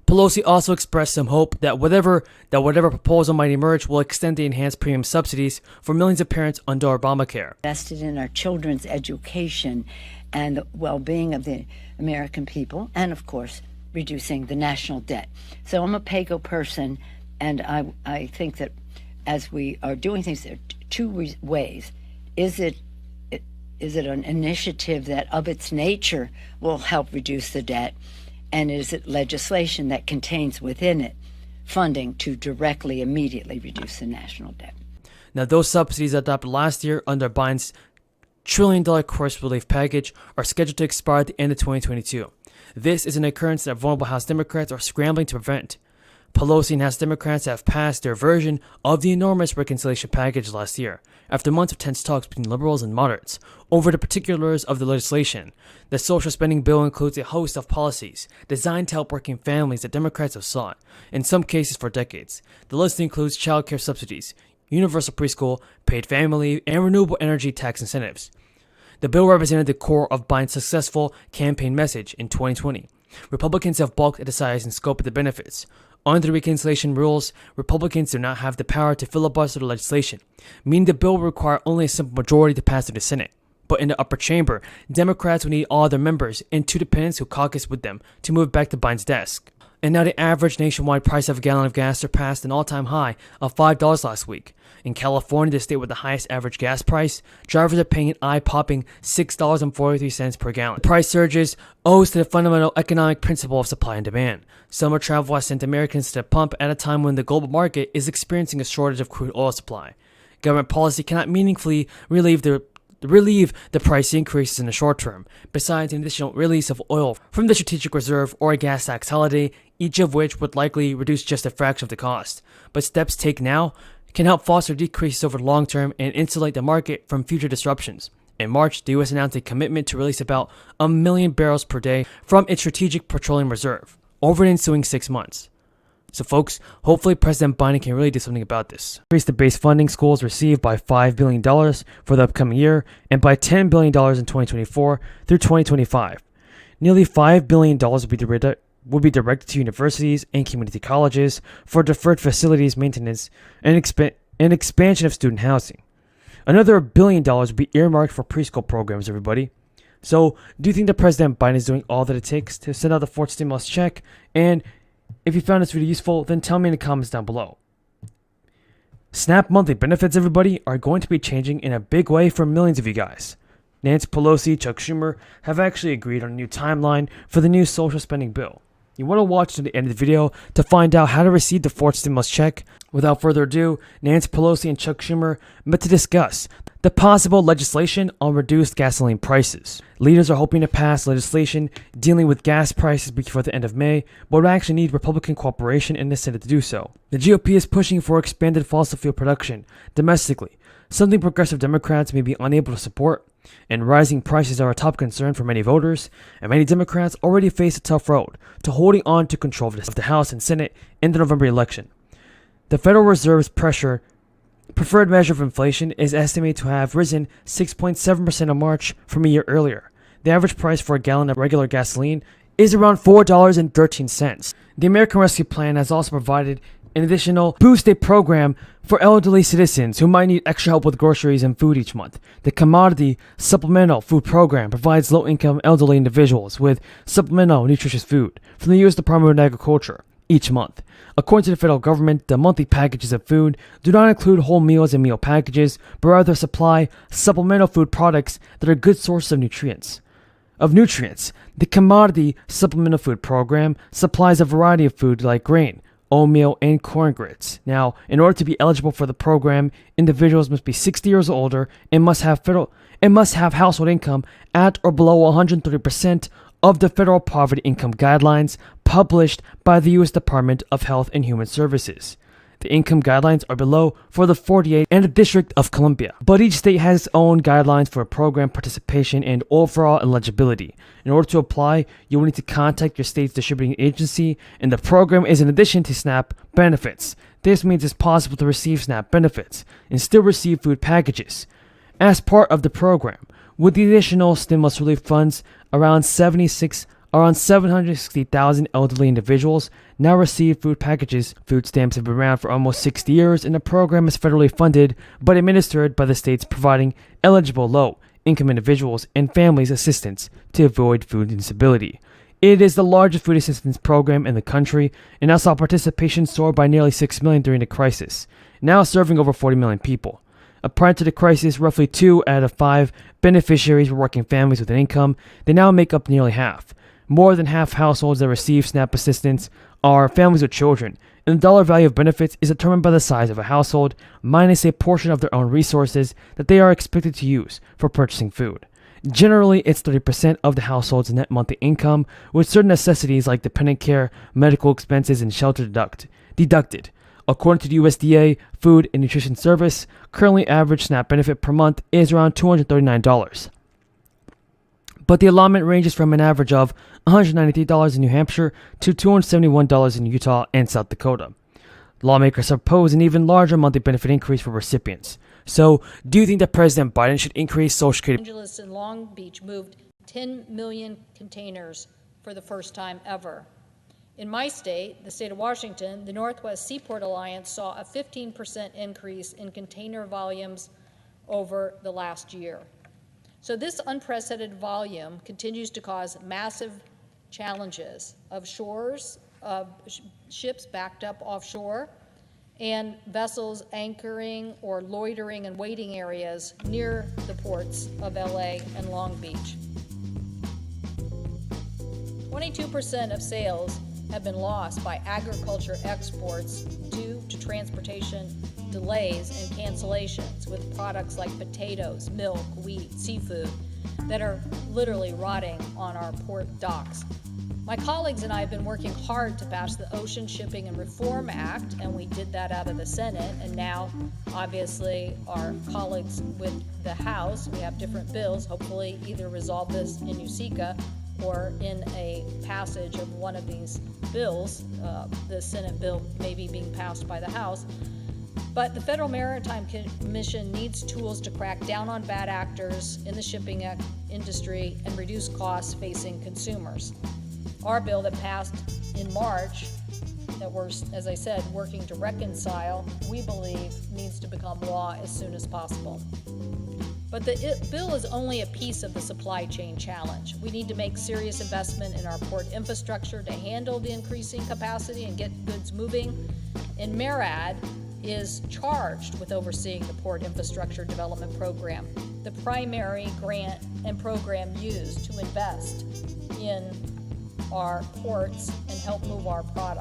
Pelosi also expressed some hope that whatever proposal might emerge will extend the enhanced premium subsidies for millions of parents under Obamacare. Invested in our children's education and the well-being of the American people, and of course, reducing the national debt. So I'm a PAYGO person, and I think that as we are doing things, there are two ways. Is it an initiative that of its nature will help reduce the debt? And is it legislation that contains within it funding to directly, immediately reduce the national debt? Now, those subsidies adopted last year under Biden's $1 trillion crisis relief package are scheduled to expire at the end of 2022. This is an occurrence that vulnerable House Democrats are scrambling to prevent. Pelosi and House Democrats have passed their version of the enormous reconciliation package last year, after months of tense talks between liberals and moderates over the particulars of the legislation. The social spending bill includes a host of policies designed to help working families that Democrats have sought, in some cases for decades. The list includes child care subsidies, universal preschool, paid family leave, and renewable energy tax incentives. The bill represented the core of Biden's successful campaign message in 2020. Republicans have balked at the size and scope of the benefits. Under the reconciliation rules, Republicans do not have the power to filibuster the legislation, meaning the bill will require only a simple majority to pass through the Senate. But in the upper chamber, Democrats will need all their members and two dependents who caucus with them to move back to Biden's desk. And now the average nationwide price of a gallon of gas surpassed an all-time high of $5 last week. In California, the state with the highest average gas price, drivers are paying an eye-popping $6.43 per gallon. The price surges owes to the fundamental economic principle of supply and demand. Summer travel has sent Americans to the pump at a time when the global market is experiencing a shortage of crude oil supply. Government policy cannot meaningfully relieve the price increases in the short term, besides an additional release of oil from the strategic reserve or a gas tax holiday, each of which would likely reduce just a fraction of the cost. But steps taken now can help foster decreases over the long term and insulate the market from future disruptions. In March, the U.S. announced a commitment to release about 1 million barrels per day from its strategic petroleum reserve over the ensuing 6 months. So folks, hopefully President Biden can really do something about this. Increase the base funding schools receive by $5 billion for the upcoming year and by $10 billion in 2024 through 2025. Nearly $5 billion will be directed to universities and community colleges for deferred facilities maintenance and expansion of student housing. Another $1 billion will be earmarked for preschool programs, everybody. So, do you think that President Biden is doing all that it takes to send out the fourth stimulus check? And if you found this video useful, then tell me in the comments down below. SNAP monthly benefits, everybody, are going to be changing in a big way for millions of you guys. Nancy Pelosi, Chuck Schumer have actually agreed on a new timeline for the new social spending bill. You want to watch to the end of the video to find out how to receive the fourth stimulus check. Without further ado, Nancy Pelosi and Chuck Schumer met to discuss the possible legislation on reduced gasoline prices. Leaders are hoping to pass legislation dealing with gas prices before the end of May, but would actually need Republican cooperation in the Senate to do so. The GOP is pushing for expanded fossil fuel production domestically, something progressive Democrats may be unable to support, and rising prices are a top concern for many voters, and many Democrats already face a tough road to holding on to control of the House and Senate in the November election. The Federal Reserve's preferred measure of inflation is estimated to have risen 6.7% in March from a year earlier. The average price for a gallon of regular gasoline is around $4.13. The American Rescue Plan has also provided an additional boosted program for elderly citizens who might need extra help with groceries and food each month. The Commodity Supplemental Food Program provides low-income elderly individuals with supplemental nutritious food from the U.S. Department of Agriculture each month. According to the federal government, the monthly packages of food do not include whole meals and meal packages, but rather supply supplemental food products that are good sources of nutrients. The Commodity Supplemental Food Program supplies a variety of food like grain, oatmeal, and corn grits. Now, in order to be eligible for the program, individuals must be 60 years or older and must have household income at or below 130% of the federal poverty income guidelines published by the U.S. Department of Health and Human Services. The income guidelines are below for the 48 and the District of Columbia, but each state has its own guidelines for program participation and overall eligibility. In order to apply, you will need to contact your state's distributing agency, and the program is in addition to SNAP benefits. This means it's possible to receive SNAP benefits and still receive food packages. As part of the program, with the additional stimulus relief funds, around 76 Around 760,000 elderly individuals now receive food packages. Food stamps have been around for almost 60 years, and the program is federally funded but administered by the states, providing eligible low-income individuals and families assistance to avoid food instability. It is the largest food assistance program in the country, and now saw participation soar by nearly 6 million during the crisis, now serving over 40 million people. Prior to the crisis, roughly 2 out of 5 beneficiaries were working families with an income. They now make up nearly half. More than half households that receive SNAP assistance are families with children, and the dollar value of benefits is determined by the size of a household minus a portion of their own resources that they are expected to use for purchasing food. Generally, it's 30% of the household's net monthly income, with certain necessities like dependent care, medical expenses, and shelter deducted. According to the USDA Food and Nutrition Service, currently average SNAP benefit per month is around $239. But the allotment ranges from an average of $193 in New Hampshire to $271 in Utah and South Dakota. Lawmakers propose an even larger monthly benefit increase for recipients. So, do you think that President Biden should increase Social Security? Los Angeles and Long Beach moved 10 million containers for the first time ever. In my state, the state of Washington, the Northwest Seaport Alliance saw a 15% increase in container volumes over the last year. So this unprecedented volume continues to cause massive challenges of ships backed up offshore, and vessels anchoring or loitering in waiting areas near the ports of LA and Long Beach. 22% of sales have been lost by agriculture exports due to transportation delays and cancellations, with products like potatoes, milk, wheat, seafood that are literally rotting on our port docks. My colleagues and I have been working hard to pass the Ocean Shipping and Reform Act, and we did that out of the Senate, and now obviously our colleagues with the House, we have different bills, hopefully either resolve this in USICA or in a passage of one of these bills. The Senate bill may be being passed by the House. But the Federal Maritime Commission needs tools to crack down on bad actors in the shipping industry and reduce costs facing consumers. Our bill that passed in March, that we're, as I said, working to reconcile, we believe needs to become law as soon as possible. But the bill is only a piece of the supply chain challenge. We need to make serious investment in our port infrastructure to handle the increasing capacity and get goods moving. And MARAD is charged with overseeing the Port Infrastructure Development Program, the primary grant and program used to invest in our ports and help move our products.